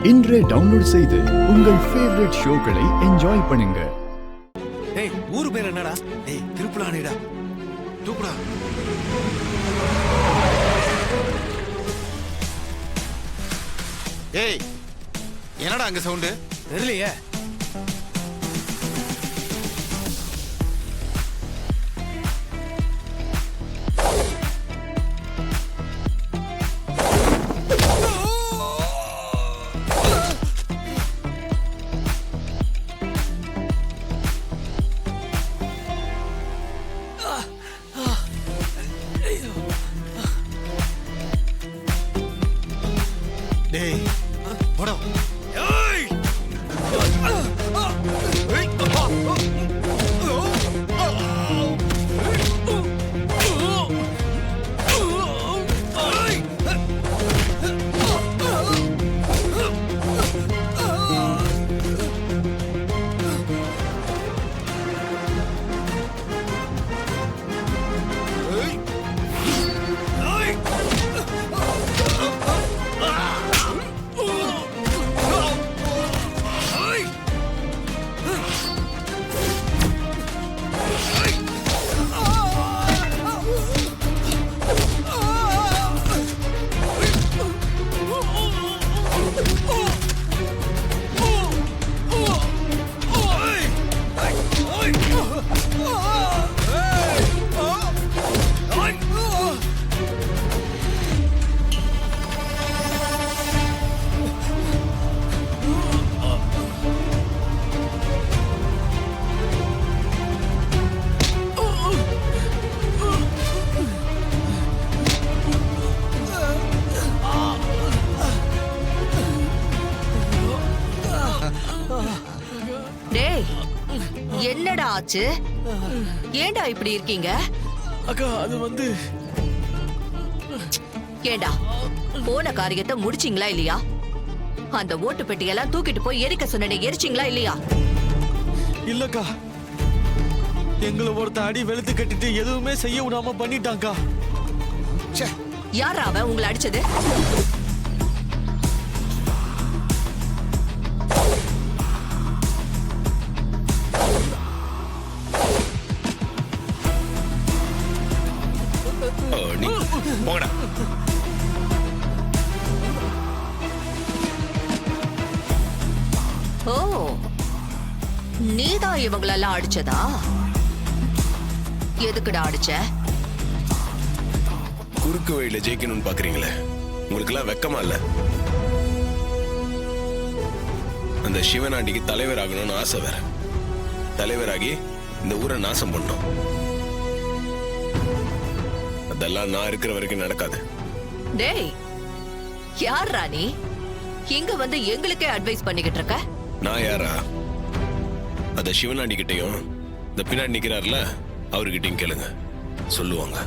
இன்றே டவுன்லோட் செய்து உங்கள் ஃபேவரட் ஷோக்களை என்ஜாய் பண்ணுங்க. டேய் ஊரு பேர் என்னடா? டேய் திருப்புலானேடா. தூக்குடா. ஏய் என்னடா அங்க சவுண்ட்? தெரியலையே. டேய் போடா. ஏய் என்னடா ஆச்சு? ஏண்டா இப்படி இருக்கீங்க? அக்கா அது வந்து ஏண்டா போன காரியத்தை முடிச்சிங்களா இல்லையா? அந்த ஓட்டு பெட்டியெல்லாம் தூக்கிட்டு போய் எரிக்க சொன்ன எரிச்சிங்களா இல்லையா? இல்லக்கா, எங்களை ஒருத்த அடி வெளுத்து கட்டிட்டு எதுவுமே செய்ய விடாம பண்ணிட்டாங்கா. யாரா அவன் உங்களை அடிச்சது? ஓ, நீதான் இவங்களெல்லாம் அடிச்சதா? எதுக்குடா அடிச்ச? குறுக்கு வழியில ஜெயிக்கணும்னு பாக்குறீங்களே, உங்களுக்கு எல்லாம் வெக்கமா இல்ல? அந்த சிவனாண்டிக்கு தலைவர் ஆகணும்னு ஆசை வேற. தலைவராகி இந்த ஊரை நாசம் பண்ணோம். அதெல்லாம் நான் இருக்கிற வரைக்கும் நடக்காது. டேய், யார் ராணி இங்க வந்து எங்களுக்கே அட்வைஸ் பண்ணிக்கிட்டு இருக்க? நான் யாரா? அத சிவனாண்டி கிட்டையும் இந்த பின்னாடி நிக்கிறார்ல அவர்கிட்டையும் கேளுங்க, சொல்லுவாங்க.